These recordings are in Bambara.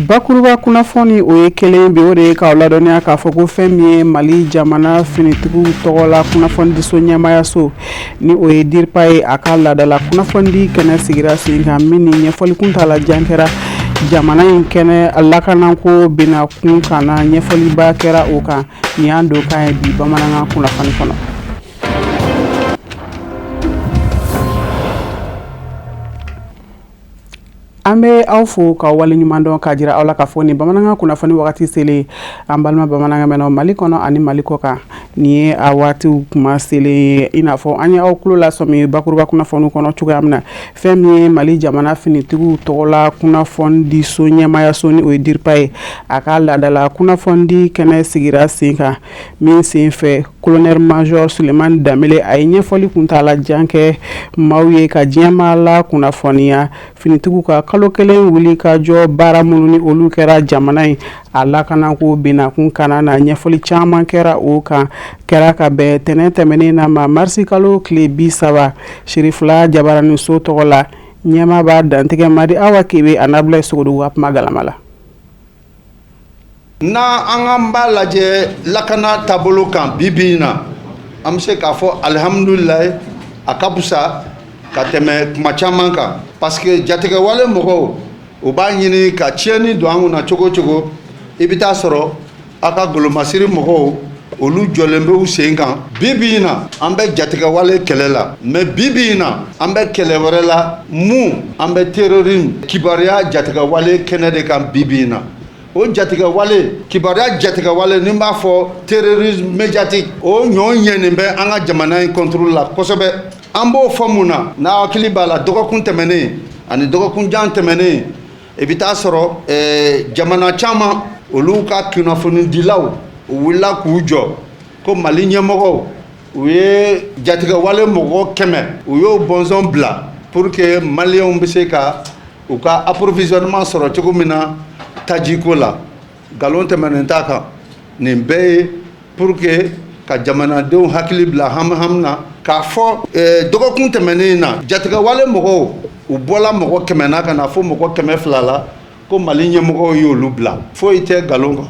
Bakuruba kunnafoni o ye kelen bi o de ye k'aw ladɔnniya k'a fɔ ko fɛn min ye Mali jamana finitigiw tɔgɔ la kunnafonidiso ɲɛmaayaso ni o ye DIRPA ye a ka laadala kunnafonidi kɛnɛ sigira sen kan min ni ɲɛfɔli kuntalajan kɛra jamana in kɛnɛ lakanako bɛna kun kan na ɲɛfɔliba kɛra o kan nin y'an don kan ye bi bamanankan kunnafoni kɔnɔ. An bɛ aw fo ka waleɲuman dɔn k'a jira aw la k'a fɔ nin bamanankan kunnafoni wagati selen an balima bamanankan mɛnnaw Mali kɔnɔ ani Mali kɔ kan nin ye a waatiw kuma selen ye i n'a fɔ an ye aw tulo lasɔmi bakuruba kunnafoniw kɔnɔ cogoya min na fɛn min ye Mali jamana finitigiw tɔgɔ la kunnafonidiso ɲɛmaayaso ni o ye DIRPA ye a ka laadala kunnafonidi kɛnɛ sigira sen kan min sen fɛ colonel major Sulemani Danbele a ye ɲɛfɔli kuntalajan kɛ maaw ye ka diɲɛmaa la kunnafoniya finitigiw ka kalo kelen wuli ka jɔ baara minnu ni olu kɛra jamana in a lakanako benakun kana na ɲɛfɔli caman kɛra o kan kɛra ka bɛn tɛnɛn tɛmɛnen na ma marisi kalo tile 30 Sirifila Jabaraniso tɔgɔ la ɲɛmaa b'a dantigɛ Madi Awa Kebe a Abulayi Sogodu ka kuma galama la. Na an b'a lajɛ lakana taabolo kan bi na an bɛ se k'a fɔ alihamudulilayi a ka fisa ka tɛmɛ kuma caman kan parce que jatigɛwale mɔgɔw u b'a ɲini ka tiɲɛni don an kunna cogo cogo i bɛ taa sɔrɔ a ka golomasiri mɔgɔw olu jɔlen bɛ u sen kan bi na an bɛ jatigɛwale kɛlɛ la mais bi na an bɛ kɛlɛ wɛrɛ la mun an bɛ terrorisme kibaruya jatigɛwale kɛnɛ de kan bi na o jatigɛwale kibaruya jatigɛwale ni b'a fɔ terrorisme médiatique o ɲɔ ɲɛnen bɛ an ka jamana in contrôle la kosɛbɛ an b'o fɔ mun na n'a hakili b'a la dɔgɔkun tɛmɛnen ani dɔgɔkun jan tɛmɛnen i bɛ taa sɔrɔ jamana caman olu ka kunnafonidilaw u wulila k'u jɔ ko Mali ɲɛmɔgɔw u ye jatigɛwale mɔgɔ 100 u y'o bɔnsɔn bila pour que maliyɛnw bɛ se ka u ka approvisionnement sɔrɔ cogo min na tajiko la nkalon tɛmɛnen t'a kan nin bɛɛ ye pour que ka jamanadenw hakili bila ham na k'a fɔ dɔgɔkun tɛmɛnen na jatigɛwale mɔgɔw u bɔla mɔgɔ 100 na ka na fɔ mɔgɔ 200 la ko Mali ɲɛmɔgɔw y'olu bila foyi tɛ nkalon kɔ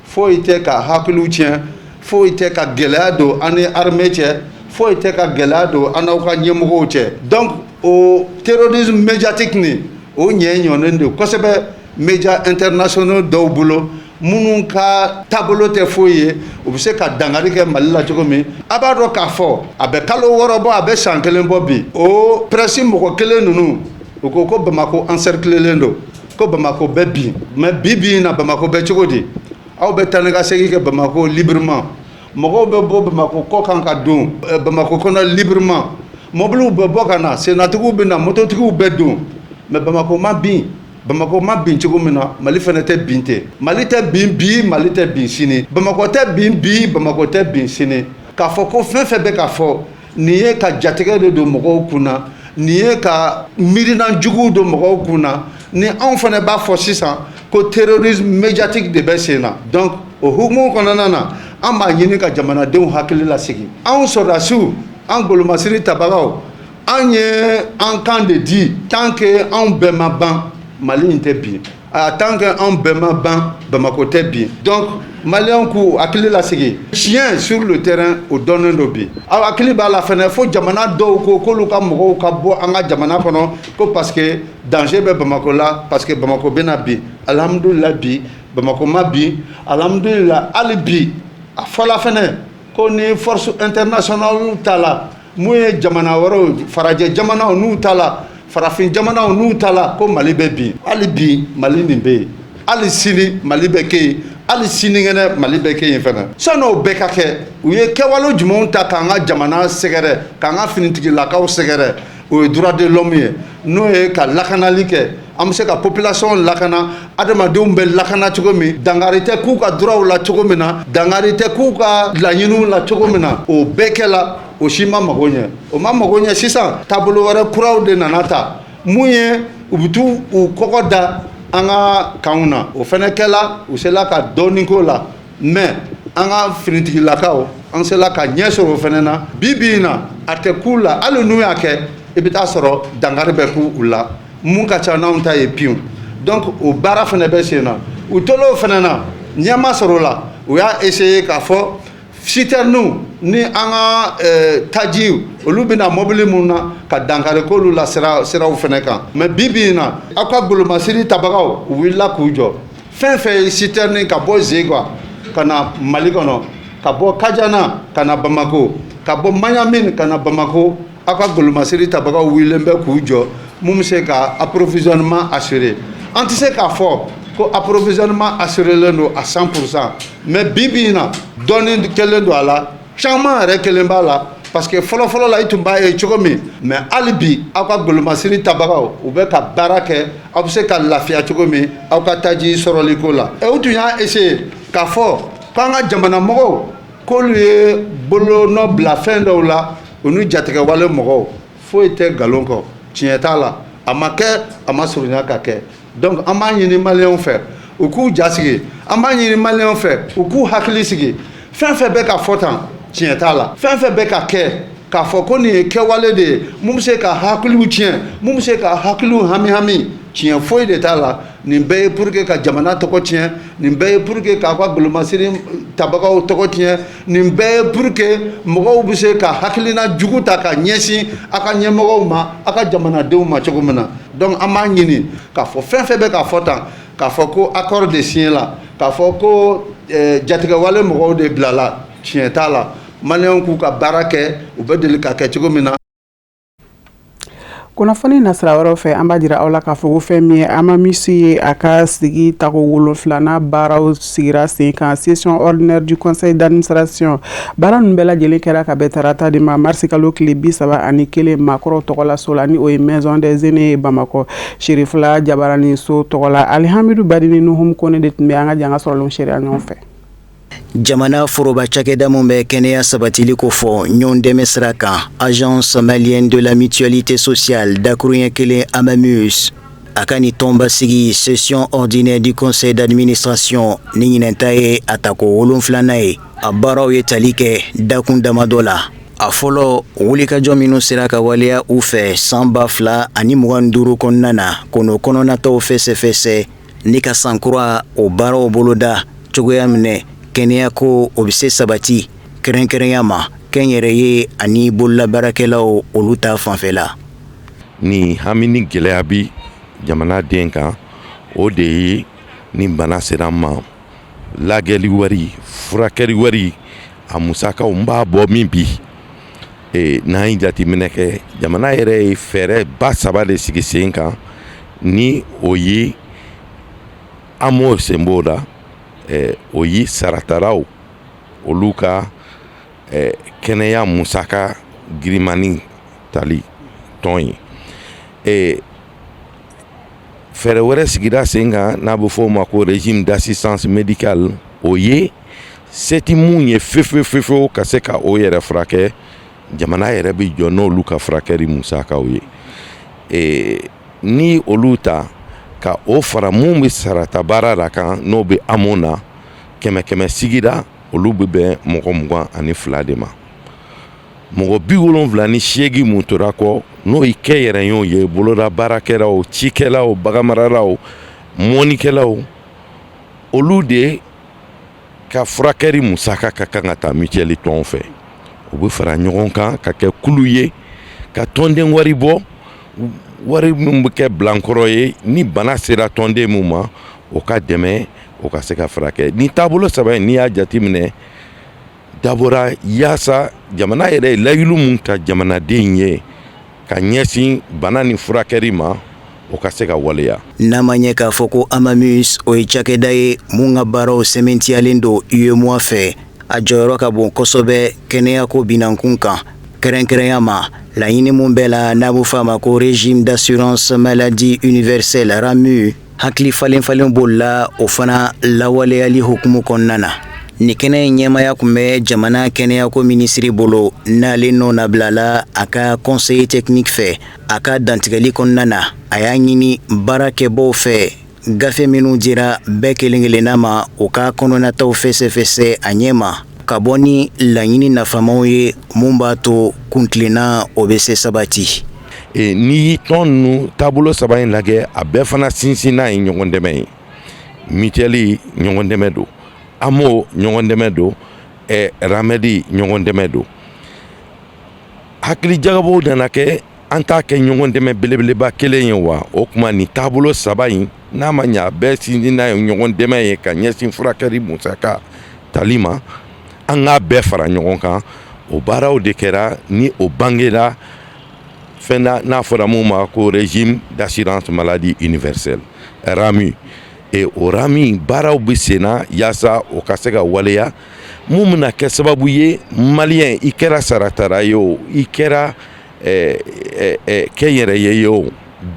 foyi tɛ ka hakiliw tiɲɛ foyi tɛ ka gɛlɛya don an ni armée cɛ foyi tɛ ka gɛlɛya don an n'aw ka ɲɛmɔgɔw cɛ donc o terrorisme médiatique ni o ɲɔnen don kosɛbɛ médias internationaux dɔw bolo minnu ka taabolo tɛ foyi ye u bɛ se ka dangari kɛ Mali la cogo min a b'a dɔn k'a fɔ a bɛ kalo 6 bɔ a bɛ san 1 bɔ bi o presse mɔgɔ kelen ninnu u ko ko Bamako encerclelen don ko Bamako bɛ bin mais bi na Bamako bɛ cogo di aw bɛ taa ni ka segin kɛ Bamako librement mɔgɔw bɛ bɔ Bamako kɔ kan ka don Bamako kɔnɔ librement mobiliw bɛ bɔ ka na senatigiw bɛ na mototigiw bɛ don mais Bamako ma bin Bamako ma bin cogo min na Mali fana tɛ bin ten Mali tɛ bin bi Mali tɛ bin sini Bamako tɛ bin bi Bamako tɛ bin sini k'a fɔ ko fɛn fɛn bɛ k'a fɔ nin ye ka jatigɛ de don mɔgɔw kunna nin ye ka miirina juguw don mɔgɔw kunna ni anw fana b'a fɔ sisan ko terrorisme médiatique de bɛ sen na donc o hukumu kɔnɔna na an b'a ɲini ka jamanadenw hakili lasigi anw sɔrɔdasiw an golomasiri tabagaw an ye an kan de di tant que anw bɛɛ ma ban Mali in tɛ bin tant que anw bɛɛ ma ban Bamako tɛ bin donc maliyɛnw k'u hakili lasigi tiɲɛ sur le terrain o dɔnnen do bi aw hakili b'a la fɛnɛ fo jamana dɔw ko k'olu ka mɔgɔw ka bɔ an ka jamana kɔnɔ ko parce que danger bɛ Bamako la parce que Bamako bɛna bin alhamdulillah bi Bamako ma bin alhamdulillah hali bi a fɔla fɛnɛ ko ni force internationale ta la mun ye jamana wɛrɛw farajɛ jamanaw n'u ta la farafin jamanaw n'u ta la ko Mali bɛ bin hali bi Mali nin bɛ yen hali sini Mali bɛ kɛ yen hali sinikɛnɛ Mali bɛ kɛ yen fana san'o bɛɛ ka kɛ u ye kɛwale jumɛnw ta k'an ka jamana sɛgɛrɛ k'an ka finitigilakaw sɛgɛrɛ o ye droit de l'homme ye n'o ye ka lakanali kɛ an bɛ se ka population lakana adamadenw bɛ lakana cogo min dangari tɛ k'u ka droitw la cogo min na dangari tɛ k'u ka laɲiniw la cogo min na o bɛɛ kɛla o si ma mago ɲɛ o ma mago ɲɛ sisan taabolo wɛrɛ kuraw de nana ta mun ye u bɛ t'u kɔkɔ da an ka kanw na o fɛnɛ kɛla u sela ka dɔɔnin k'o la mais an ka finitigilakaw an sela ka ɲɛ sɔrɔ o fɛnɛ na bi na a tɛ k'u la hali n'u y'a kɛ i bɛ taa sɔrɔ dangari bɛ k'u la mun ka ca n'anw ta ye piwu donc o baara fana bɛ sen na u tolo fana na ɲɛma sɔrɔ la u y'a essayer k'a fɔ citerne ni an ka taji olu bɛna mobili mun na ka dankari k'olu la siraw fana kan mais bi bi in na aw ka golomasiri tabagaw u wulila k'u jɔ fɛn fɛn ye citerne ka bɔ Zegwa ka na Mali kɔnɔ ka bɔ Kajana ka na Bamako ka bɔ Maɲamin ka na Bamako aw ka golomasiri tabagaw wulilen bɛ k'u jɔ mun bɛ se ka approvisionnement assurer an tɛ se k'a fɔ ko approvisionnement assuré len à 100%, mais bi bi in na dɔɔni kɛlen don a la caman yɛrɛ kelen b'a la parce que fɔlɔ la i tun b'a ye cogo min mais hali bi aw ka golomasiri tabagaw u bɛ ka baara kɛ aw bɛ se ka lafiya cogo min aw ka taji sɔrɔli ko la u tun y'a essayer k'a fɔ k'an ka jamana mɔgɔw k'olu ye bolonɔ bila fɛn dɔw la u ni jatigɛwale mɔgɔw foyi tɛ nkalon kɔ tiɲɛ t'a la a ma kɛ a ma surunya ka kɛ donc an b'a ɲini maliyɛnw fɛ u k'u jasigi an b'a ɲini maliyɛnw fɛ u k'u hakili sigi fɛn fɛn bɛ ka fɔ tan tiɲɛ t'a la fɛn fɛn bɛ ka kɛ k'a fɔ ko nin ye kɛwale de ye mun bɛ se ka hakiliw tiɲɛ mun bɛ se ka hakiliw hami tiɲɛ foyi de t'a la nin bɛɛ ye pour que ka jamana tɔgɔ tiɲɛ nin bɛɛ ye pour que k'a ka golomasiri tabagaw tɔgɔ tiɲɛ nin bɛɛ ye pour que mɔgɔw bɛ se ka hakilina jugu ta ka ɲɛsin a ka ɲɛmɔgɔw ma a ka jamanadenw ma cogo min na donc an b'a ɲini k'a fɔ fɛn fɛn bɛ ka fɔ tan k'a fɔ ko accord de signé la k'a fɔ ko jatigɛwale mɔgɔw de bilala tiɲɛ t'a la maliyɛnw k'u ka baara kɛ u bɛ deli ka kɛ cogo min na. Kunnafoni nasira wɛrɛw fɛ an b'a jira aw la k'a fɔ ko fɛn min ye Amamisu ye a ka sigi tago 7 baaraw sigira sen kan session ordinaire du conseil d'administration baara ninnu bɛɛ lajɛlen kɛra ka bɛn tarata de ma marisi kalo tile 31 maakɔrɔw tɔgɔ la so la ni o ye maison des aînés Bamakɔ Sherifula Jabarani so tɔgɔ la Alihamidu Badini Nuhum Kone de tun bɛ an ka janga sɔrɔlen sariya ɲɔgɔn fɛ. Jamana foroba cakɛda mun bɛ kɛnɛya sabatili ko fɔ ɲɔgɔn dɛmɛ sira kan agence malienne de la mutualité sociale dakuruɲɛ kelen Amamus a ka ni tɔnba sigi session ordinaire du conseil d'administration ni ɲinɛnta ye a tako 7nan ye a baaraw ye tali kɛ dakun dama dɔ la a fɔlɔ wulikajɔ minnu sera ka waleya u fɛ san 2025 kɔnɔna na kono kɔnɔnataw fɛsɛfɛsɛ ni ka sankura o baaraw boloda cogoya minɛ kɛnɛya ko o bɛ se sabati kɛrɛnkɛrɛnya ma kɛnyɛrɛ ye ani bololabaarakɛlaw olu ta fanfɛla ni hami ni gɛlɛya bi jamana den kan o de ye ni bana sera ma lagɛli wari furakɛli wari a musakaw n b'a bɔ min bi n'an ye jateminɛ kɛ jamana yɛrɛ ye fɛɛrɛ ba 3 de sigi sen kan ni o ye an m'o sen b'o la o ye sarataraw olu ka kɛnɛya musaka girimani tali tɔn ye fɛɛrɛ wɛrɛ sigira sen kan n'a bɛ fɔ o ma ko régime d'assistance médicale o ye seti mun ye fefefefew ka se ka o yɛrɛ furakɛ jamana yɛrɛ bɛ jɔ n'olu ka furakɛli musakaw ye ni olu ta ka o fara mun bɛ sarata baara la kan n'o bɛ amu na 100 sigira olu bɛ bɛn mɔgɔ 22 de ma mɔgɔ 78 mun tora kɔ n'o ye kɛyɛrɛnyew ye boloda baarakɛlaw cikɛlaw bagamaralaw mɔnikɛlaw olu de ka furakɛli musaka ka kan ka taa mutuelle tɔn fɛ u bɛ fara ɲɔgɔn kan ka kɛ kulu ye ka tɔnden wari bɔ wari min bɛ kɛ bilankɔrɔ ye ni bana sera tɔnden min ma o ka dɛmɛ o ka se ka furakɛ ni taabolo saba in n'i y'a jateminɛ dabɔra yaasa jamana yɛrɛ ye layilu mun ta jamanaden ye ka ɲɛsin bana ni furakɛli ma o ka se ka waleya. N'a ma ɲɛ k'a fɔ ko Amamus o ye cakɛda ye mun ka baaraw sɛmɛntiyalen don UEMOA fɛ a jɔyɔrɔ ka bon kosɛbɛ kɛnɛyako binankun kan kɛrɛnkɛrɛnya ma laɲini mun bɛɛ la n'a b'o fɔ a ma ko régime d'assurance maladie universelle RAMU hakili falen bolila o fana lawaleyali hukumu kɔnɔna na ni kɛnɛ ɲɛmaya kun bɛ jamana kɛnɛyako minisiri bolo n'ale nɔ nabilala a ka conseiller technique fɛ a ka dantigɛli kɔnɔna na a y'a ɲini baarakɛbaaw fɛ gafe minnu dira bɛɛ kelen-kelenna ma o ka kɔnɔnataw fɛsɛfɛsɛ a ɲɛ ma ka bɔ ni laɲini nafamaw ye mun b'a to kuntilenna o bɛ se sabati. n'i tɔn ninnu taabolo saba in lajɛ a bɛɛ fana sinsin n'a ye ɲɔgɔn dɛmɛ ye. Mutuelle ɲɔgɔn dɛmɛ don, AMO ɲɔgɔn dɛmɛ don, Ramedi ɲɔgɔn dɛmɛ don. Hakili jagabɔw nana kɛ an t'a kɛ ɲɔgɔn dɛmɛ belebeleba kelen ye wa? O tuma nin taabolo saba in n'a ma ɲɛ a bɛɛ sinsin n'a ye ɲɔgɔn dɛmɛ ye ka ɲɛsin furakɛli musaka tali ma, an k'a bɛɛ fara ɲɔgɔn kan. O baaraw de kɛra ni o bangera fɛn n'a fɔra mun ma ko régime d'assurance maladie universelle, RAMU. O RAMU baaraw bɛ sen na yaasa o ka se ka waleya mun bɛna kɛ sababu ye maliyɛn i kɛra saratara ye o i kɛra kɛnyɛrɛye ye o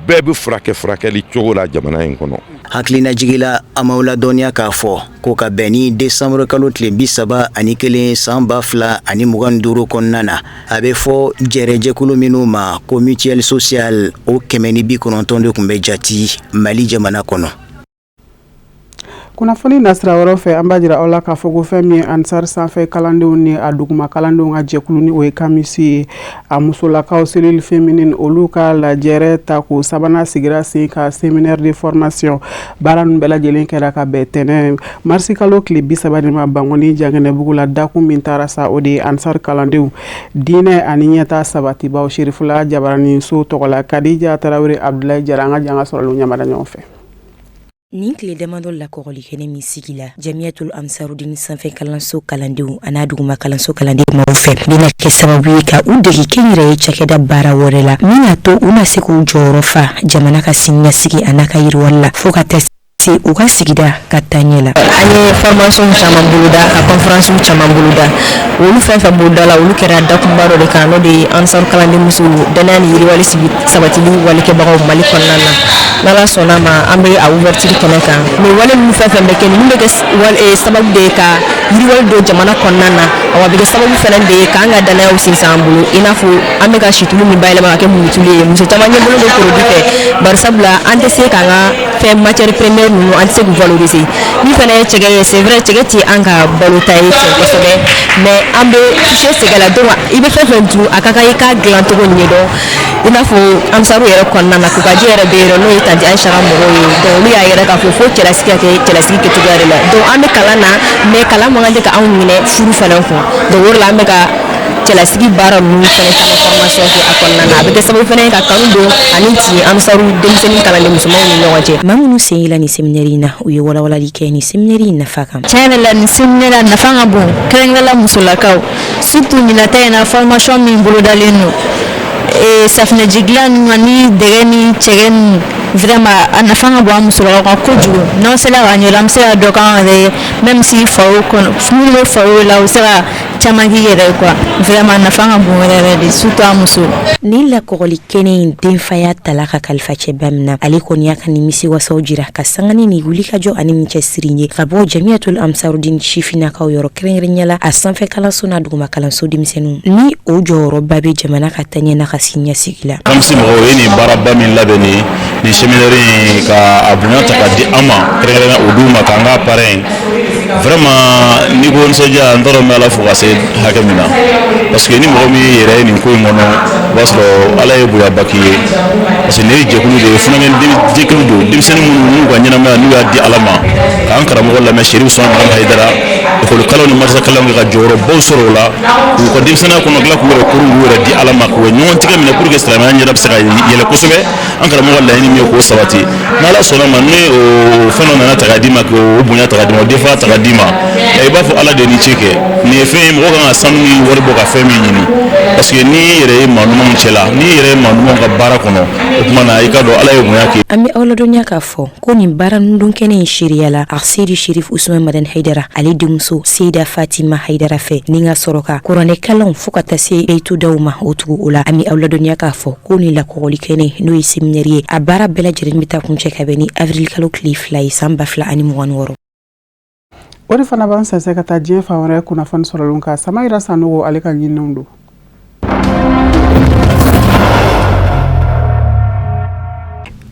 bɛɛ bɛ furakɛli cogo la jamana in kɔnɔ. Hakilina jigila amaw ladɔnniya k'a fɔ ko ka bɛn ni décembre kalo tile 31 san 2025 kɔnɔna na a bɛ fɔ jɛrɛjɛkulu minnu ma ko mutuelle sociale o 190 de tun bɛ jati Mali jamana kɔnɔ. Kunnafoni nasira wɛrɛw fɛ an b'a jira aw la k'a fɔ ko fɛn min Ansar sanfɛ kalandenw ni a duguma kalandenw ka jɛkulu ni o ye Kamisi ye a musolakaw cellule féminine olu ka lajɛrɛ ta ko sabanan sigira sen ka séminaire de formation baara ninnu bɛɛ lajɛlen kɛra ka bɛn tɛnɛn marisi kalo tile 30 de ma Bangoni Jankɛnɛbugu la dakun min taara sa o de ye Ansar kalandenw diinɛ ani ɲɛta sabatibaw Sherifula Jabarani so tɔgɔ la Kadija Tarawele Abdulaye Jara an ka janga sɔrɔlu ɲamada ɲɔgɔn fɛ. Nin tile damadɔ la kɔgɔli kɛnɛ min sigi la Jamiyatul Ansarudin sanfɛ kalanso kalandenw an'a duguma kalanso kalandenw maaw fɛ bɛna kɛ sababu ye ka u degi kɛnyɛrɛye cakɛda baara wɛrɛ la min y'a to u na se k'u jɔyɔrɔ fa jamana ka siniɲɛsigi a n'a ka yiriwali la fo ka taa se u ka sigida ka taa ɲɛ la. An ye formation caman boloda ka conférence caman boloda olu fɛn fɛn boloda la olu kɛra dakunba dɔ de kan n'o de ye Ansar kalanden musow danaya ni yiriwali sabatili walikɛbagaw Mali kɔnɔna na. N'Ala sɔnna ma an bɛ a ouverture kɛnɛ kan mais wale ninnu fɛn fɛn bɛ kɛ ninnu bɛ kɛ sababu de ye ka yiriwali don jamana kɔnɔna na wa bɛ kɛ sababu fɛnɛ de ye k'an ka danayaw sinsin an bolo i n'a fɔ an bɛ ka situlu min bayɛlɛma ka kɛ murutulu ye muso caman ɲɛ bolo bɛ produit fɛ bari sabula an tɛ se k'an ka fɛn matière première ninnu an tɛ se k'u valoriser min fɛnɛ ye cɛgɛ ye c'est vrai cɛgɛ tɛ an ka balota ye kosɛbɛ mais an bɛ toucher sɛgɛ la donc i bɛ fɛn fɛn turu a ka kan i k'a dilan cogo ɲɛdɔn i n'a fɔ Ansaru yɛrɛ kɔnɔna na kukaji yɛrɛ bɛ yen n'o ye tanti Aïcha ka mɔgɔw ye donc olu y'a yɛrɛ k'a fɔ fo cɛlasigi ka kɛ cɛlasigi kɛcogoya de la donc an bɛ kalan na mais kalan man kan tɛ ka anw minɛ furu fɛnɛ kun donc o de la an bɛ ka cɛlasigi baara ninnu fɛnɛ caman formation kɛ a kɔnɔna na a bɛ kɛ sababu fɛnɛ ye ka kanu don ani tin Ansaru denmisɛnnin kalanden musomanw ni ɲɔgɔn cɛ. Maa minnu sen yela nin séminaire in na u ye walawalali kɛ nin séminaire in nafa kan. Tiɲɛ yɛrɛ la nin séminaire a nafa ka bon kɛrɛnkɛrɛnla musolakaw surtout ɲinata in na formation min bolodalen don safinɛji dilan ninnu ani dɛgɛ ni cɛgɛ ninnu vraiment a nafa ka bon an musolakaw kan kojugu n'an sera k'a ɲɛdɔn an bɛ se ka dɔ k'an yɛrɛ ye même si faw kɔnɔ minnu bɛ faw la u bɛ se ka caman k'i yɛrɛ ye quoi vraiment nafa ka bon yɛrɛ de surtout an muso. Nin lakɔgɔli kɛnɛ in denfaya tala ka kalifa cɛba min na ale kɔni y'a ka nimisi wasaw jira ka sangani ni wulikajɔ ani min cɛsiri ye ka bɔ Jamiyatul Ansarudin sifinnakaw yɔrɔ kɛrɛnkɛrɛnya la a sanfɛ kalanso n'a duguma kalanso denmisɛnninw ni o jɔyɔrɔba bɛ jamana ka taaɲɛ n'a ka siniɲɛsigi la. Kamsi mɔgɔw ye nin baaraba min labɛn nin séminaire in ka a bonya ta ka di an ma kɛrɛnkɛrɛnya o d'u ma k'an ka parrain vraiment ni ko nisɔndiya n t'a dɔn n bɛ Ala fo ka se hakɛ min na parce que ni mɔgɔ min yɛrɛ ye nin ko in kɔnɔ o b'a sɔrɔ Ala ye bonyaba k'i ye parce que nin ye jɛkulu de ye jɛkulu don denmisɛnnin minnu n'u ka ɲɛnamaya n'u y'a di Ala ma k'an karamɔgɔ lamɛn Sherif Sɔn Maram Hayidara école kalanw ni madrasa kalanw ka jɔyɔrɔbaw sɔrɔ o la k'u ka denmisɛnninya kɔnɔ tila k'u yɛrɛ kuru k'u yɛrɛ di Ala ma k'u ɲɔgɔn tigɛ minɛ pour que silamɛya ɲɛda bɛ se ka yɛlɛ kosɛbɛ an karamɔgɔ laɲini min ye k'o sabati n'Ala sɔnna ma ni o fɛn dɔ nana ta k'a d'i ma k'o bonya ta k'a d'i ma o denfaya ta k'a d'i ma i b'a fɔ Ala de ni ce kɛ nin ye fɛn ye mɔgɔ kan ka sanu ni wari bɔ ka fɛn min ɲini parce que n'i yɛrɛ ye maa ɲumanw cɛla n'i yɛrɛ ye maa ɲumanw ka baara kɔnɔ o tuma na i ka dɔn Ala ye bonya kɛ. An bɛ aw ladɔnniya k'a fɔ ko nin baara nundun kɛnɛ in seereya la Arsedi Sherif Usman Madan Hayidara ale denmuso Seida Fatima Hayidara fɛ ni ka sɔrɔ ka kuranɛ kalanw fo ka taa se beyitudaw ma o tugu o la an bɛ aw ladɔnniya k'a fɔ ko nin lakɔgɔli kɛnɛ n'o ye séminaire ye a baara bɛɛ lajɛlen bɛ taa kuncɛ ka bɛn ni avril kalo tile 2 ye san 2026. O de fana b'an sɛnsɛn ka taa diɲɛ fan wɛrɛ kunnafoni sɔrɔlenw kan Samayira Sanogo ale ka ɲininiw don.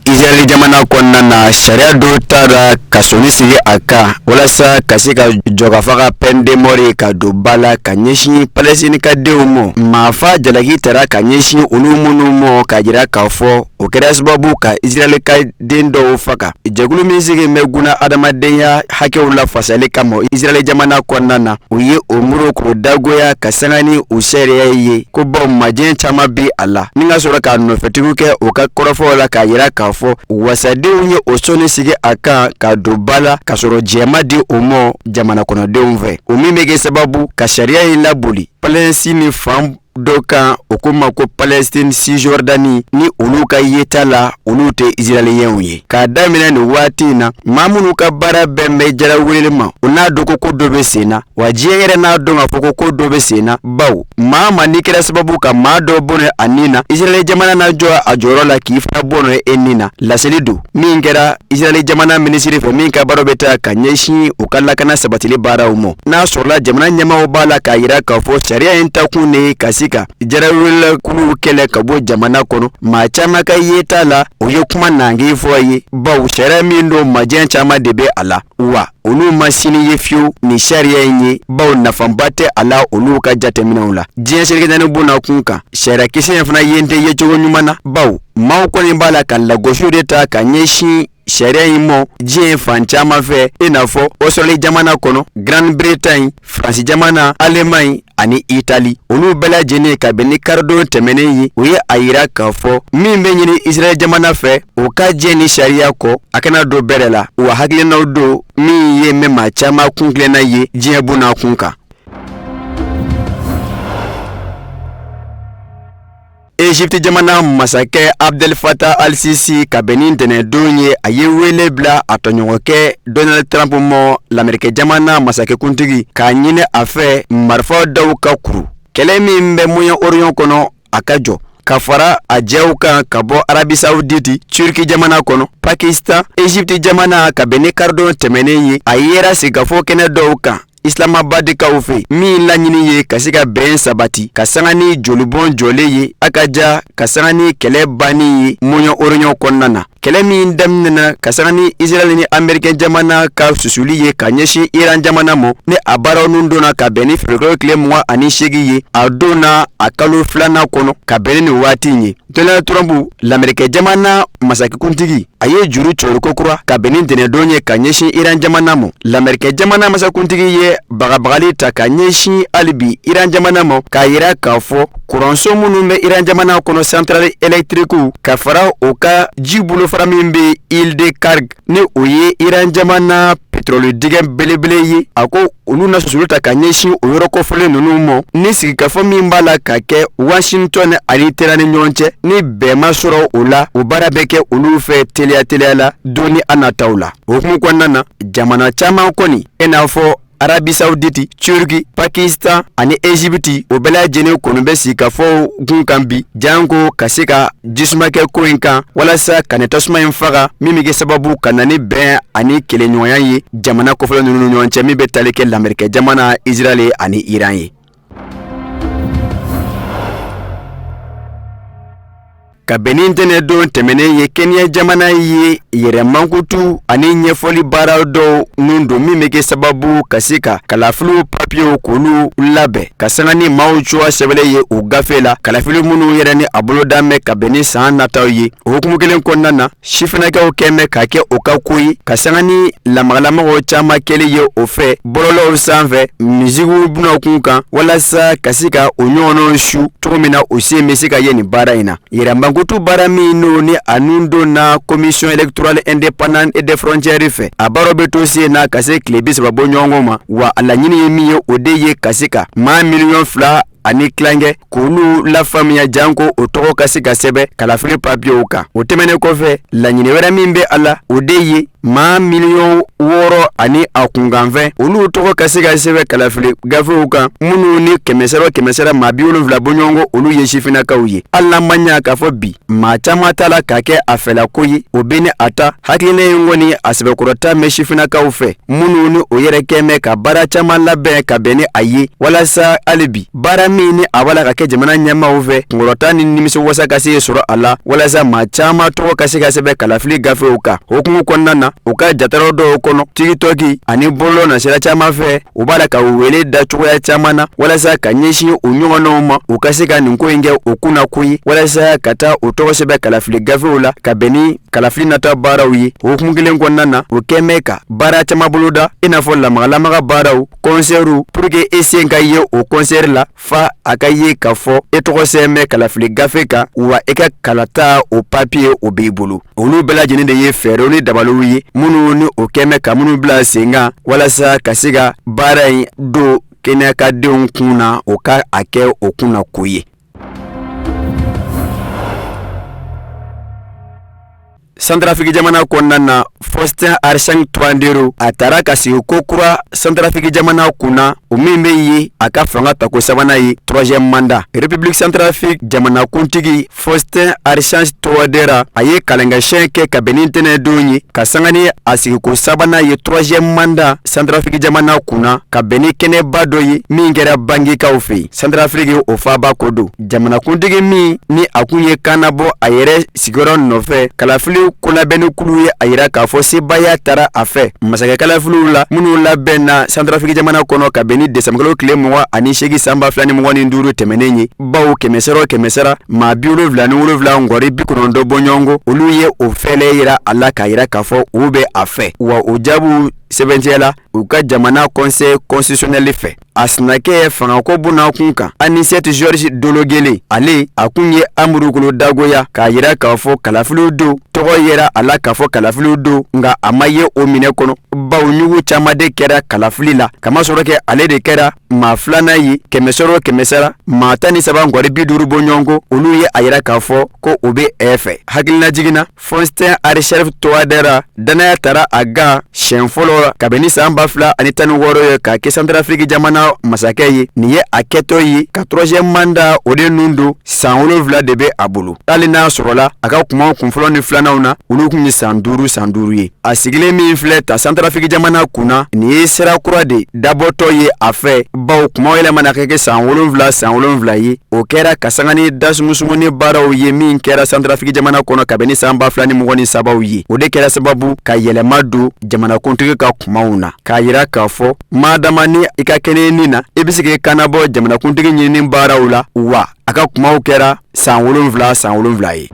Israeli jamana kɔnɔna na sariya dɔ taara ka sɔnni sigi a kan walasa ka se ka jɔkafaga peine de mort ka don ba la ka ɲɛsin Palestine ka denw ma. Maafa jalaki taara ka ɲɛsin olu minnu ma ka jira k'a fɔ o kɛra sababu ka Israeli ka den dɔw faga. Jɛkulu min sigi bɛ guna adamadenya hakɛw la fasali kama Israeli jamana kɔnɔna na u ye o muru k'o dagoya ka sanga ni u sariya ye ko baw majɛ caman bi a la ni ka sɔrɔ ka nɔfɛtigiw kɛ u ka kɔrɔfɔw la ka jira k'a fɔ wasadenw ye o sɔnni sigi a kan ka don ba la ka sɔrɔ jɛma di o ma jamana kɔnɔdenw fɛ. O min bɛ kɛ sababu ka sariya in laboli Palestine fan dɔ kan o ko ma ko Palestine Cisjordanie ni olu ka yeta la olu tɛ Israeliyɛnw ye. K'a daminɛ nin waati in na maa minnu ka baara bɛn bɛ jara weleli ma o n'a dɔn ko dɔ bɛ sen na wa diɲɛ yɛrɛ n'a dɔn k'a fɔ ko dɔ bɛ sen na baw maa ma n'i kɛra sababu ka maa dɔ bɔnɛ a nin na Israeli jamana na jɔ a jɔyɔrɔ la k'i fana bɔnɛ e nin na laseli don min kɛra Israeli jamana minisiri fɛ min ka baara bɛ taa ka ɲɛsin u ka lakana sabatili baaraw ma. N'a sɔrɔla jamana ɲɛmaaw b'a la k'a jira k'a fɔ sariya in ta kun de ka ka jarawela kulu kɛlɛ ka bɔ jamana kɔnɔ maa caman ka yeta la o ye kuma nangi fɔ ye baw sariya min don majɛ caman de bɛ a la wa olu ma sini ye fiyewu ni sariya in ye baw nafanba tɛ a la olu ka jateminɛw la. Diɲɛ selikɛnɛni bonna kun kan sariya kisɛ in fana yen tɛ ye cogo ɲuman na baw maaw kɔni b'a la ka lagosiw de ta ka ɲɛsin sariya in ma diɲɛ fan caman fɛ i n'a fɔ Australie jamana kɔnɔ Grande-Bretagne, France jamana, Allemagne ani Italie olu bɛɛ lajɛlen ka bɛn ni karidon tɛmɛnen ye u ye a yira k'a fɔ min bɛ ɲini Israel jamana fɛ o ka diɲɛ ni sariya kɔ a kana don bɛrɛ la wa hakilinaw don min ye mɛ maa caman kunkilenna ye diɲɛ bonna kun kan. Egypte jamana masakɛ Abdel Fattah al-Sisi ka bɛn ni ntɛnɛndon ye a ye wele bila a tɔɲɔgɔnkɛ Donald Trump ma l'Amérique jamana masakɛkuntigi k'a ɲini a fɛ marifa daw ka kuru kɛlɛ min bɛ Moyen-Orient kɔnɔ a ka jɔ ka fara a jɛw kan ka bɔ Arabie Saoudite, Turki jamana kɔnɔ, Pakistan, Egypte jamana ka bɛn ni karidon tɛmɛnen ye a yera sigikafɔ kɛnɛ dɔw kan Islamabad kaw fɛ min laɲini ye ka se ka bɛn sabati ka sanga ni jolibɔn jɔlen ye a ka ja ka sanga ni kɛlɛ banni ye Moyen-Orient kɔnɔna na. Kɛlɛ min daminɛna ka sanga ni Israel ni Amérique jamana ka susuli ye ka ɲɛsin Iran jamana ma ni a baaraw nun donna ka bɛn ni ferekɛw tile 28 ye a donna a kalo 2nan kɔnɔ ka bɛn ni waati ye. Donald Trump l'Amérique jamana masakɛkuntigi a ye juru cɔri kokura ka bɛn ni ntɛnɛndon ye ka ɲɛsin Iran jamana ma. L'Amérique jamana masakɛkuntigi ye bagabagali ta ka ɲɛsin halibi Iran jamana ma k'a yira k'a fɔ kuranso minnu bɛ Iran jamana kɔnɔ centrale électrique ka fara o ka ji bolofara min bɛ Île de Karg ni o ye Iran jamana pétrole dingɛ belebele ye a ko olu na susuli ta ka ɲɛsin o yɔrɔ kɔfɛlen ninnu ma ni sigikafɔ min b'a la ka kɛ Washington ani Tehran ni ɲɔgɔn cɛ ni bɛn ma sɔrɔ o la o baara bɛ kɛ olu fɛ teliya la don ni a nataw la. O hukumu kɔnɔna na jamana caman kɔni i n'a fɔ Arabie Saoudite, Turki, Pakistan ani Egypte o bɛɛ lajɛlen kɔni bɛ sigikafɔw gun kan bi janko ka se ka jisumakɛ ko in kan walasa ka ni tasuma in faga min bɛ kɛ sababu ka na ni bɛn ani kɛlɛɲɔgɔnya ye jamana kɔfɛla ninnu ni ɲɔgɔn cɛ min bɛ tali kɛ l'Amérique jamana Israel ani Iran ye. Ka bɛn ni ntɛnɛndon tɛmɛnen ye Kenya jamana ye yɛrɛmankutu ani ɲɛfɔli baara dɔw nun don min bɛ kɛ sababu ka se ka kalafiliw papiyew k'olu labɛn ka sanga ni maaw cogoya sɛbɛnlen ye u gafe la kalafili minnu yɛrɛ ni a boloda mɛn ka bɛn ni san nataw ye. O hukumu kelen kɔnɔna na sifinakɛw kɛn bɛ ka kɛ o ka ko ye ka sanga ni lamagamɔgɔw caman kɛli ye o fɛ bɔlɔlɔw sanfɛ misigiw bɛna kun kan walasa ka se ka o ɲɔgɔnnaw su cogo min na o sen bɛ se ka ye nin baara in na. Yɛrɛmankutu baara min n'o ni a nun donna commission électorale indépendante et des frontières fɛ a baaraw bɛ to sen na ka se tile 30 bɔ ɲɔgɔn ma wa a laɲini ye min ye o de ye ka se ka maa 2 miliyɔn ani kilankɛ k'olu lafaamuya janko o tɔgɔ ka se ka sɛbɛ kalafili papiyew kan. O tɛmɛnen kɔfɛ laɲini wɛrɛ min bɛ a la o de ye maa miliyɔn 6 ani a kunkanfɛ olu tɔgɔ ka se ka sɛbɛn kalafili gafew kan minnu ni 100 maa 70 bɔɲɔgɔnko olu ye sifinnakaw ye hali n'an ma ɲa k'a fɔ bi maa caman ta la ka kɛ a fɛlako ye o bɛ ni a ta hakilina in kɔni a sɛbɛkɔrɔta mɛn sifinnakaw fɛ minnu ni o yɛrɛ kɛ mɛn ka baara caman labɛn ka bɛn ni a ye walasa hali bi baara min ni a b'a la ka kɛ jamana ɲɛmaaw fɛ kunkɔrɔta ni nimisiwasa ka se sɔrɔ a la walasa maa caman tɔgɔ ka se ka sɛbɛn kalafili gafew kan hokumu kɔnɔna na u ka jataraw dɔw kɔnɔ tikitɔki ani bɔlɔlɔ na sira caman fɛ u b'a la ka wele da cogoya caman na walasa ka ɲɛsin u ɲɔgɔnnaw ma u ka se ka nin ko in kɛ u kunna ko ye walasa ka taa u tɔgɔ sɛbɛn kalafili gafew la ka bɛn ni kalafili nata baaraw ye hokumu kelen kɔnɔna na u kɛ mɛn ka baara caman boloda i n'a fɔ lamaga baaraw kɔnsɛriw pour que e sen ka ye o kɔnsɛri la fa a ka ye k'a fɔ e tɔgɔ sɛbɛn kalafili gafe kan wa e ka kalata o papiye o b'i bolo olu bɛɛ lajɛlen de ye fɛɛrɛw ni dabaliw ye minnu ni o kɛ mɛn ka minnu bila sen kan walasa ka se ka baara in don kɛnɛyakadenw kun na o ka a kɛ o kunna ko ye. Centrafrique jamana kɔnɔna na Faustin Archange Touadéra a taara ka sigi ko kura Centrafrique jamana kunna o min bɛ ye a ka fanga tako sabanan ye 3e mandat. République Centrafrique jamana kuntigi Faustin Archange Touadéra a ye kalankɛsiɲɛ kɛ ka bɛn ni ntɛnɛndon ye ka sanga ni a sigi ko sabanan ye 3e mandat Centrafrique jamana kunna ka bɛn ni kɛnɛba dɔ ye min kɛra bangekaw fɛ yen. Centrafrique o faaba ko don jamana kuntigi min ni a kun ye kan labɔ a yɛrɛ sigiyɔrɔ nɔfɛ kalafili kolabɛnni kulu ye a yira k'a fɔ sebaya taara a fɛ masakɛ kalafiliw la minnu labɛn na Centrafrique jamana kɔnɔ ka bɛn ni desambre tile 28 san 2025 tɛmɛnen ye baw 100 maa 77 ngɔri 90 bɔɲɔgɔnko olu ye o fɛlɛ yira a la k'a yira k'a fɔ u bɛ a fɛ wa o jaabiw sɛbɛntiyala u ka jamana conseil constitutionnel fɛ a sinakɛ fangako buna kun kan Anicet Georges Dologele ale a kun ye Amurukolo Dagoya k'a yira k'a fɔ kalafiliw don tɔgɔ yera a la k'a fɔ kalafiliw don nka a ma ye o minɛ kɔnɔ baw ɲugu caman de kɛra kalafili la kamasɔrɔ kɛ ale de kɛra maa 2nan ye 100 maa 13 ngɔri 50 bɔɲɔgɔnko olu ye a yira k'a fɔ ko o bɛ fɛ hakilina jiginna Faustin Archange Touadéra danaya taara a gan siɲɛ fɔlɔ ka bɛn ni san 2016 ye k'a kɛ Centrafrique jamana masakɛ ye nin ye a kɛtɔ ye ka 3e mandat o de nun don san 7 de bɛ a bolo hali n'a sɔrɔla a ka kumaw kunfɔlɔ ni filananw na olu kun ye san 5 ye a sigilen min filɛ ta Centrafrique jamana kunna nin ye sira kura de dabɔtɔ ye a fɛ baw kumaw yɛlɛmana ka kɛ san 7 ye o kɛra ka sanga ni dasumusumuni baaraw ye min kɛra Centrafrique jamana kɔnɔ ka bɛn ni san 2023 ye o de kɛra sababu ka yɛlɛma don jamanakuntigi ka kumaw na k'a yira k'a fɔ madama ni i ka kɛnɛ nin na i bɛ se k'i kannabɔ jamanakuntigi ɲinini baaraw la wa a ka kumaw kɛra san 7 ye.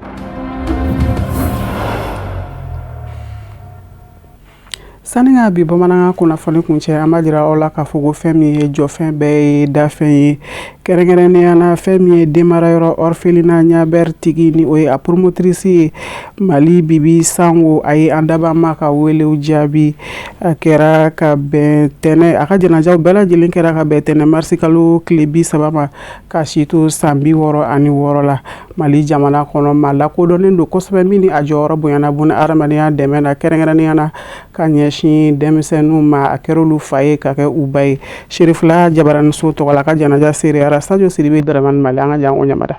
Sani ka bi bamanankan kunnafoni kuncɛ an b'a jira aw la k'a fɔ ko fɛn min ye jɔfɛn bɛɛ ye dafɛn ye kɛrɛnkɛrɛnnenya la fɛn min ye denmarayɔrɔ orphelinat Ɲaber tigi ni o ye a promotrice ye Mali Bibi Sango a ye an dabama ka welew jaabi a kɛra ka bɛn tɛnɛ a ka jɛnajaw bɛɛ lajɛlen kɛra ka bɛn tɛnɛ marisi kalo tile 30 ma ka si to san 66 la Mali jamana kɔnɔ maa lakodɔnnen don kosɛbɛ min ni a jɔyɔrɔ bonyana buna adamadenya dɛmɛ na kɛrɛnkɛrɛnnenya na ka ɲɛsin denmisɛnninw ma a kɛra olu fa ye ka kɛ u ba ye Sherifula Jabaraniso tɔgɔ la ka jɛnaja seere Sadio Sidibe Daramani Mali an ka jan o ɲamada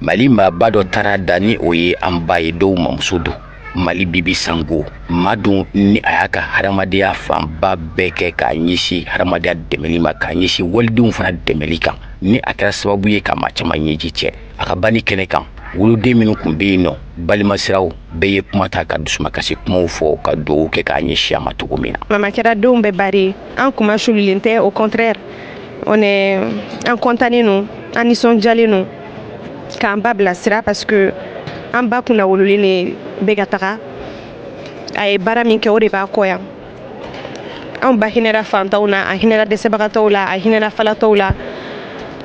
Mali maaba dɔ taara da ni o ye an ba ye dɔw mamuso don Mali Bibi Sango maa dun ni a y'a ka hadamadenya fanba bɛɛ kɛ k'a ɲɛsin hadamadenya dɛmɛli ma k'a ɲɛsin walidenw fana dɛmɛli kan ni a kɛra sababu ye ka maa caman ɲɛji cɛ a ka banni kɛnɛ kan woloden minnu kun bɛ yen nɔ balimasiraw bɛɛ ye kuma ta ka dusuma kasi kumaw fɔ ka dugawu kɛ k'a ɲɛsin a ma cogo min na. Mama kɛra denw bɛɛ bari an kuma sulilen tɛ au contraire on est en content nous an nisɔndiyalen no k'an ba bilasira parce que an ba kunna wololen ne bɛ ka taga a ye baara min kɛ o de b'a kɔ yan an ba hinɛra fantanw na a hinɛra dɛsɛbagatɔw la a hinɛra falatɔw la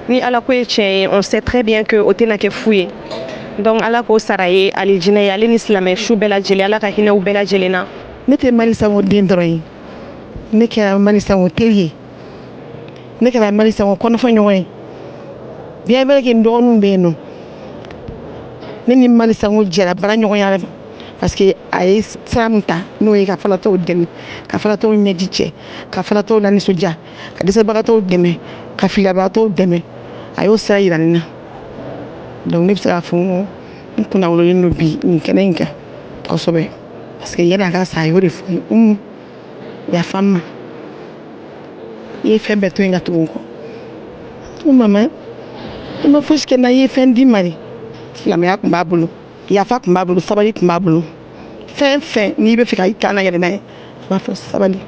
ni ala ko ye tiɲɛ ye on sait très bien que o tɛna kɛ fu ye donc ala k'o sara ye alijinɛ ye ale ni silamɛ su bɛɛ lajɛlen ala ka hinɛw bɛɛ lajɛlen na. Ne tɛ Mali Sango den dɔrɔn ye ne kɛra Mali Sango teri ye ne kɛra Mali Sango kɔnɔfɔ ɲɔgɔn ye bien vrai que n dɔgɔninw bɛ yen nɔ ne ni Mali Sango jɛra bara ɲɔgɔnya la parce que a ye sira min ta n'o ye ka falatɔw dɛmɛ ka falatɔw ɲɛji cɛ ka falatɔw lanisɔndiya ka dɛsɛbagatɔw dɛmɛ ka filibagatɔw dɛmɛ a y'o sira yira ne na donc ne bɛ se k'a fɔ n kunna wololen don bi nin kɛnɛ in kan kosɛbɛ parce que yanni a ka sa a y'o de fɔ n ye yafa n ma i ye fɛn bɛɛ to yen ka tugu n kɔ n mama i ma fosi kɛ n na i ye fɛn di n ma de silamɛya tun b'a bolo yafa tun b'a bolo sabali tun b'a bolo fɛn fɛn n'i bɛ fɛ ka i kan na yɛlɛ n'a ye i b'a fɔ sabali.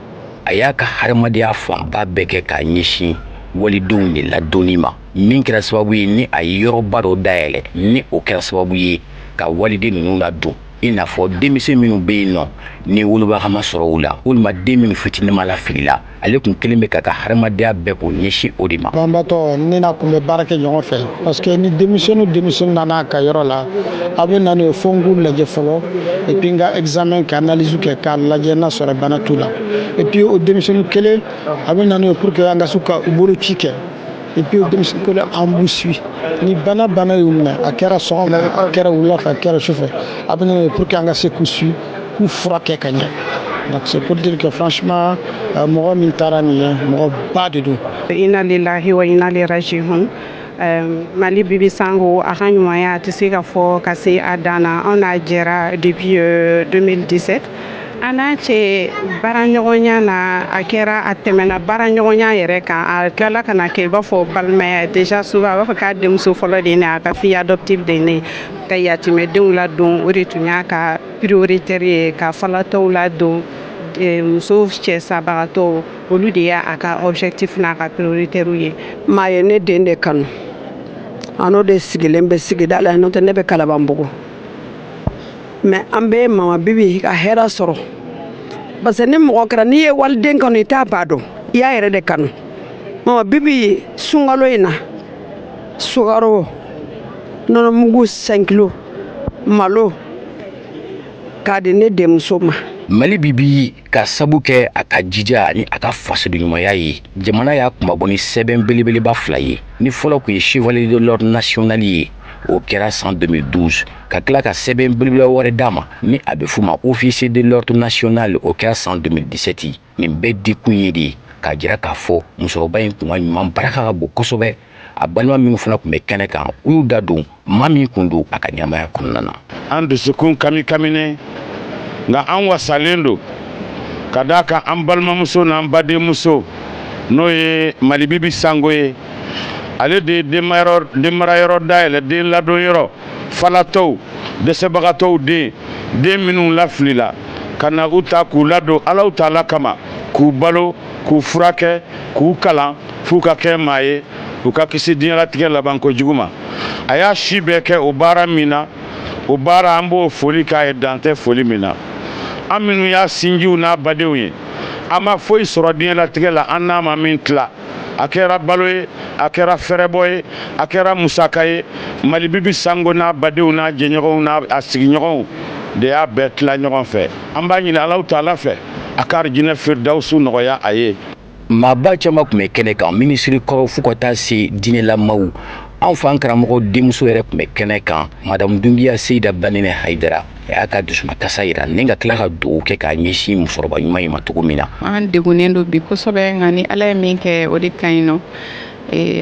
A y'a ka hadamadenya fanba bɛɛ kɛ k'a ɲɛsin walidenw de ladonni ma min kɛra sababu ye ni a ye yɔrɔba dɔ dayɛlɛ ni o kɛra sababu ye ka waliden ninnu ladon i n'a fɔ denmisɛn minnu bɛ yen nɔ ni wolobaga ma sɔrɔ u la walima den minnu fitininma la filila ale tun kelen bɛ ka hadamadenya bɛɛ k'o ɲɛsin o de ma. banbatɔ ne na kun bɛ baara kɛ ɲɔgɔn fɛ parce que ni denmisɛnnin nana a ka yɔrɔ la a bɛ na n'o ye fo n k'u lajɛ fɔlɔ et puis n ka examen ka analyse kɛ k'a lajɛ n'a sɔrɔ bana t'u la et puis o denmisɛnnin kelen a bɛ na n'o ye pour que an ka se ka boloci kɛ et puis o denmisɛnnin kelen an b'u suit ni bana y'u minɛ a kɛra sɔgɔma a kɛra wula fɛ a kɛra sufɛ a bɛ na n'o ye pour que an ka se k'u suit k'u furakɛ ka ɲɛ. Donc c'est pour dire que franchement mɔgɔ min taara nin ye mɔgɔ ba de don. Inna lillahi wa inna ilaihi raji'un. Mali Bibi Sango a ka ɲumanya tɛ se ka fɔ ka se a dan na anw n'a jɛra depuis 2017 an n'a cɛ baaraɲɔgɔnya na a kɛra a tɛmɛna baaraɲɔgɔnya yɛrɛ kan a tilala ka na kɛ i b'a fɔ balimaya déjà souvent a b'a fɔ k'a denmuso fɔlɔ de ye ne a ka fille adoptive de ye ne ka yatimɛdenw ladon o de tun y'a ka prioritaire ye ka falatɔw ladon muso cɛ sabagatɔw olu de y'a ka objectif n'a ka prioritaire ye. maa ye ne den de kanu a n'o de sigilen bɛ sigida la n'o tɛ ne bɛ Kalabanbugu mais an bɛ mama Bibi ka hɛrɛ sɔrɔ parce que ni mɔgɔ kɛra n'i ye waliden kanu i t'a ba dɔn i y'a yɛrɛ de kanu. mama Bibi sunkalo in na sukaro nɔnɔmugu 5 kilos malo k'a di ne denmuso ma. Mali Bibi ka sabu kɛ a ka jija ni a ka fasodenɲumanya ye jamana y'a kumabɔ ni sɛbɛn belebeleba 2 ye ni fɔlɔ kun ye chevalier de l'ordre national ye o kɛra san 2012 ka tila ka sɛbɛn belebeleba wɛrɛ d'a ma ni a bɛ f'u ma officier de l'ordre national o kɛra san 2017 nin bɛɛ dikun ye de k'a jira k'a fɔ musokɔrɔba in kun ka ɲuman baraka ka bon kosɛbɛ a balima minnu fana kun bɛ kɛnɛ kan u y'u da don maa min kun don a ka ɲamaya kɔnɔna na. An dusukun kami-kaminen nka an wasalen don ka d'a kan an balimamuso n'an badenmuso n'o ye Mali Bibi Sango ye ale de ye denmarayɔrɔ dayɛlɛ den ladonyɔrɔ falatɔw dɛsɛbagatɔw den minnu lafilila ka na u ta k'u ladon Alahu Taala kama k'u balo k'u furakɛ k'u kalan f'u ka kɛ maa ye u ka kisi diɲɛlatigɛ laban kojugu ma a y'a si bɛɛ kɛ o baara min na o baara an b'o foli k'a ye dan tɛ foli min na an minnu y'a sinjiw n'a badenw ye an ma foyi sɔrɔ diɲɛlatigɛ la an n'a ma min tila a kɛra balo ye a kɛra fɛrɛbɔ ye a kɛra musaka ye Mali Bibi Sango n'a badenw n'a jɛɲɔgɔnw n'a a sigiɲɔgɔnw de y'a bɛɛ tila ɲɔgɔn fɛ an b'a ɲini Alahu Taala fɛ a ka arijinɛ firidawusu nɔgɔya a ye. Maaba caman kun bɛ kɛnɛ kan minisiri kɔrɔ fo ka taa se diinɛlamaw an fan karamɔgɔ denmuso yɛrɛ kun bɛ kɛnɛ kan Madame Dunbiya Seyida Banɛnɛ Hayidara a y'a ka dusumakasa yira ni ka tila ka dugawu kɛ k'a ɲɛsin musokɔrɔba ɲuman in ma cogo min na. An degunnen don bi kosɛbɛ nka ni Ala ye min kɛ o de ka ɲi nɔ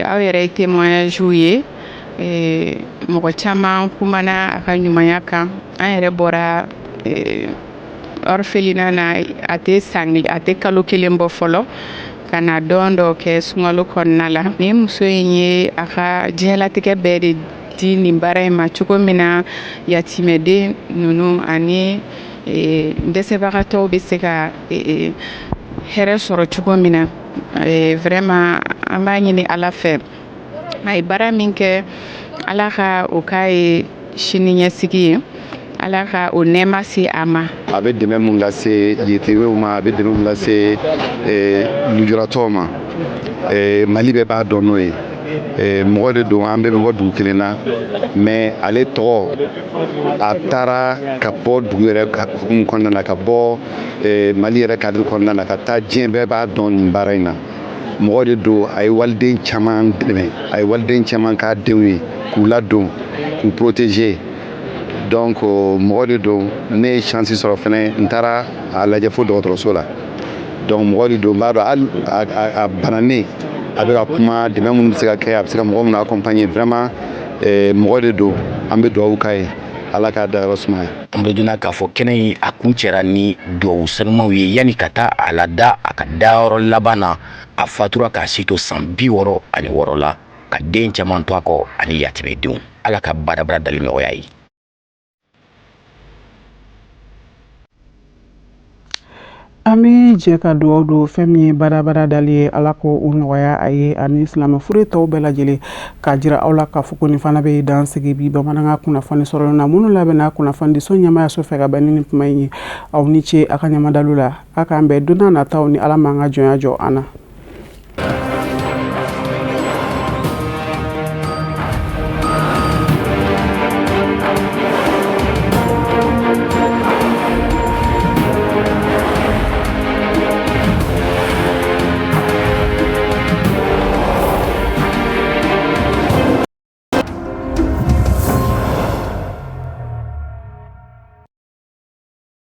aw yɛrɛ ye témoignage ye mɔgɔ caman kumana a ka ɲumanya kan an yɛrɛ bɔra orphelinat na a tɛ kalo 1 bɔ fɔlɔ ka na dɔn dɔ kɛ sunkalo kɔnɔna la ni muso in ye a ka diɲɛlatigɛ bɛɛ de di nin baara in ma cogo min na yatimɛden ninnu ani dɛsɛbagatɔw bɛ se ka hɛrɛ sɔrɔ cogo min na vraiment an b'a ɲini Ala fɛ a ye baara min kɛ Ala ka o k'a ye sini ɲɛsigi ye Ala ka o nɛɛma se a ma. A bɛ dɛmɛ mun lase yetimew ma a bɛ dɛmɛ mun lase lujuratɔw ma Mali bɛɛ b'a dɔn n'o ye mɔgɔ de don an bɛɛ bɛ bɔ dugu kelen na mais ale tɔgɔ a taara ka bɔ dugu yɛrɛ hukumu kɔnɔna na ka bɔ Mali yɛrɛ cadre kɔnɔna na ka taa diɲɛ bɛɛ b'a dɔn nin baara in na mɔgɔ de don a ye waliden caman dɛmɛ a ye waliden caman k'a denw ye k'u ladon k'u protéger donc mɔgɔ de don ne ye chance sɔrɔ fɛnɛ n taara a lajɛ fo dɔgɔtɔrɔso la donc mɔgɔ de don n b'a dɔn hali a bananen a bɛ ka kuma dɛmɛ minnu bɛ se ka kɛ a bɛ se ka mɔgɔ minnu accompagner vraiment mɔgɔ de don an bɛ dugawu k'a ye ala k'a dayɔrɔ sumaya. An bɛ donna k'a fɔ kɛnɛ in a kun cɛra ni dugawu sanumaw ye yanni ka taa a lada a ka dayɔrɔ laban na a fatura k'a si to san 66 la ka den caman to a kɔ ani yatimɛdenw ala ka badabada dali nɔgɔya ye. Ami jɛ ka dugawu don fɛn min ye badabada dali ye ala ko o nɔgɔya a ye ani silamɛ furu tɔw bɛɛ lajɛlen k'a jira aw la k'a fɔ ko nin fana bɛ dan sigi bi bamanankan kunnafoni sɔrɔ na minnu labɛnna kunnafoni di so ɲɛmaayaso fɛ ka bɛn ni kuma in ye aw ni ce a ka ɲamadalu la a k'an bɛn don n'a nataw ni ala m'an ka jɔnya jɔ an na.